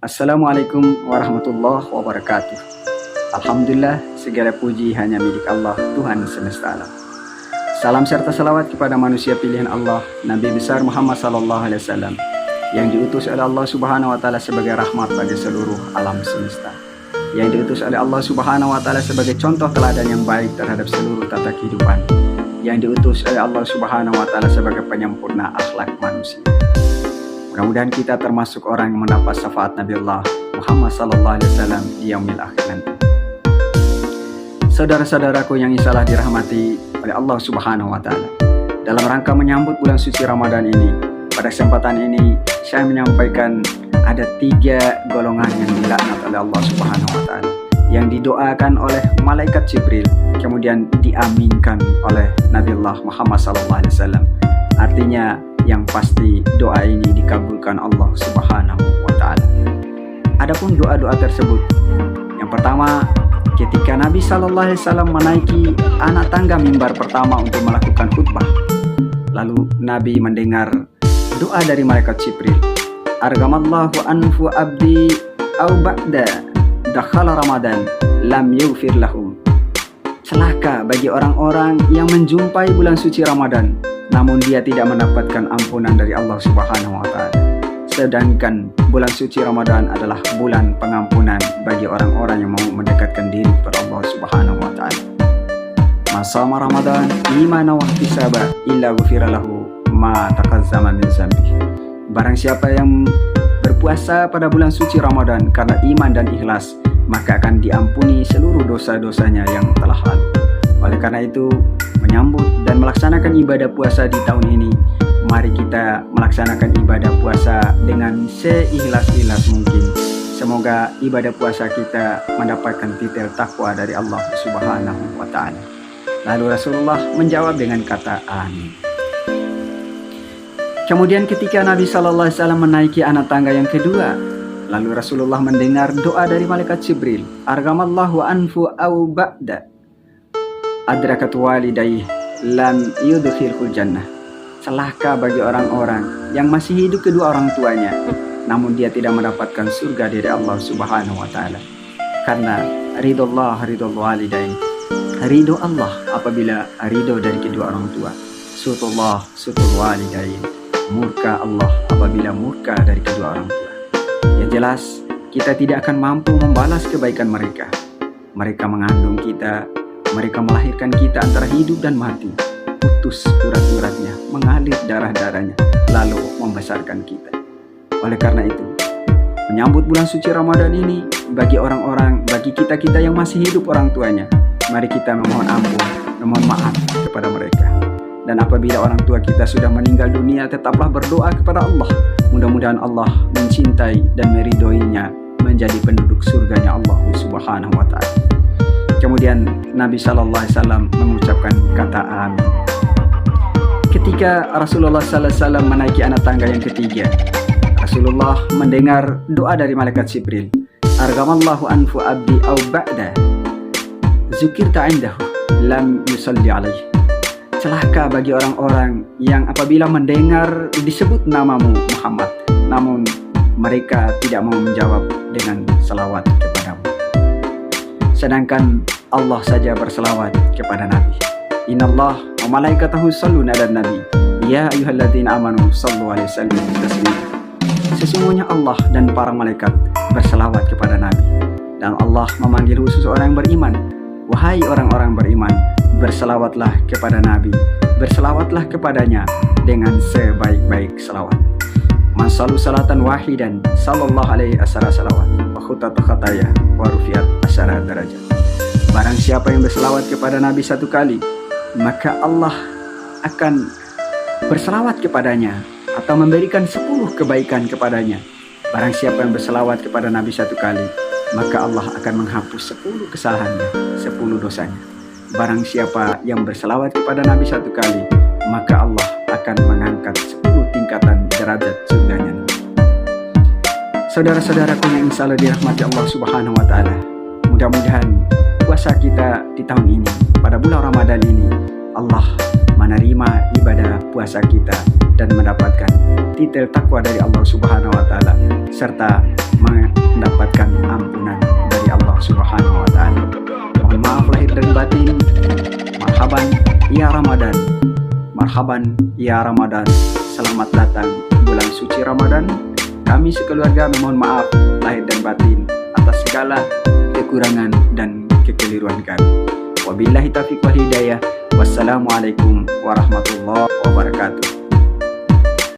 Assalamualaikum warahmatullahi wabarakatuh. Alhamdulillah, segala puji hanya milik Allah, Tuhan semesta alam. Salam serta salawat kepada manusia pilihan Allah, Nabi besar Muhammad sallallahu alaihi wasallam, yang diutus oleh Allah Subhanahu wa taala sebagai rahmat bagi seluruh alam semesta, yang diutus oleh Allah Subhanahu wa taala sebagai contoh teladan yang baik terhadap seluruh tata kehidupan, yang diutus oleh Allah Subhanahu wa taala sebagai penyempurna akhlak manusia. Mudah-mudahan kita termasuk orang yang mendapat syafaat Nabi Allah Muhammad sallallahu alaihi wasallam di yaumil akhir nanti. Saudara-saudaraku yang insyaallah dirahmati oleh Allah Subhanahu wa taala, dalam rangka menyambut bulan suci Ramadan ini, pada kesempatan ini saya menyampaikan ada 3 golongan yang dilaknat oleh Allah Subhanahu wa taala, yang didoakan oleh malaikat Jibril, kemudian diaminkan oleh Nabi Allah Muhammad sallallahu alaihi wasallam. Artinya yang pasti doa ini dikabulkan Allah Subhanahu wa taala. Adapun doa-doa tersebut, yang pertama, ketika Nabi sallallahu alaihi wasallam menaiki anak tangga mimbar pertama untuk melakukan khutbah, lalu Nabi mendengar doa dari malaikat Jibril. Argamallahu anfu abdi au ba'da dakhala Ramadan lam yughfir lahum. Celaka bagi orang-orang yang menjumpai bulan suci Ramadan, namun dia tidak mendapatkan ampunan dari Allah Subhanahu wa taala. Sedangkan bulan suci Ramadan adalah bulan pengampunan bagi orang-orang yang mau mendekatkan diri kepada Allah Subhanahu wa taala. Masama Ramadan imanan wa ihtisaba illa ghufira lahu ma taqaddama min dzambi. Barang siapa yang berpuasa pada bulan suci Ramadan karena iman dan ikhlas, maka akan diampuni seluruh dosa-dosanya yang telah lalu. Oleh karena itu, menyambut dan melaksanakan ibadah puasa di tahun ini, mari kita melaksanakan ibadah puasa dengan seikhlas-ikhlas mungkin. Semoga ibadah puasa kita mendapatkan titel takwa dari Allah Subhanahu wa taala. Lalu Rasulullah menjawab dengan kata amin. Kemudian ketika Nabi sallallahu alaihi wasallam menaiki anak tangga yang kedua, lalu Rasulullah mendengar doa dari malaikat Jibril. Argamallahu anfu au ba'da adrakat walidayhi lam yudkhilhul jannah. Celaka bagi orang-orang yang masih hidup kedua orang tuanya, namun dia tidak mendapatkan surga dari Allah Subhanahu wa taala. Karena ridho Allah, ridho walidain, ridho Allah apabila ridho dari kedua orang tua. Sutullah, sutul walidain, murka Allah apabila murka dari kedua orang tua. Yang jelas, kita tidak akan mampu membalas kebaikan mereka. Mereka mengandung kita, mereka melahirkan kita antara hidup dan mati, putus urat-uratnya, mengalir darah-darahnya, lalu membesarkan kita. Oleh karena itu, menyambut bulan suci Ramadan ini, bagi orang-orang, bagi kita-kita yang masih hidup orang tuanya, mari kita memohon ampun, memohon maaf kepada mereka. Dan apabila orang tua kita sudah meninggal dunia, tetaplah berdoa kepada Allah. Mudah-mudahan Allah mencintai dan meridhoinya menjadi penduduk surganya Allah Subhanahu wa taala. Kemudian Nabi sallallahu alaihi wasallam mengucapkan kata amin. Ketika Rasulullah sallallahu alaihi wasallam menaiki anak tangga yang ketiga, Rasulullah mendengar doa dari malaikat Jibril. Argamallahu anfu abdi au ba'da zukirta indahu lam yusalli alaihi. Celaka bagi orang-orang yang apabila mendengar disebut namamu Muhammad, namun mereka tidak mau menjawab dengan salawat kepadamu. Sedangkan Allah saja berselawat kepada Nabi. Innallah wa malaikatahu yusholluna 'alan nabi. Ya ayyuhalladzina amanu shallu 'alaihi wasallimu taslima. Sesungguhnya Allah dan para malaikat berselawat kepada Nabi. Dan Allah memanggil khusus orang yang beriman. Wahai orang-orang beriman, berselawatlah kepada Nabi, berselawatlah kepadanya dengan sebaik-baik selawat. Man sallu salatan wahidan sallallahu alaihi asyara salawat wa khutat khataya wa rufiat asyara darajat. Barang siapa yang berselawat kepada Nabi 1 kali, maka Allah akan berselawat kepadanya atau memberikan 10 kebaikan kepadanya. Barang siapa yang berselawat kepada Nabi 1 kali, maka Allah akan menghapus 10 kesalahannya, 10 dosanya. Barang siapa yang berselawat kepada Nabi 1 kali, maka Allah akan mengangkat 10 tingkatan derajat surganya. Saudara-saudaraku yang insyaallah dirahmati Allah Subhanahu wa taala, mudah-mudahan puasa kita di tahun ini, pada bulan Ramadan ini, Allah menerima ibadah puasa kita dan mendapatkan titel takwa dari Allah Subhanahu wa taala serta batin, marhaban ya Ramadan. Marhaban ya Ramadan. Selamat datang bulan suci Ramadan. Kami sekeluarga memohon maaf lahir dan batin atas segala kekurangan dan kekeliruan kami. Wabillahi taufiq wal hidayah. Wassalamualaikum warahmatullahi wabarakatuh.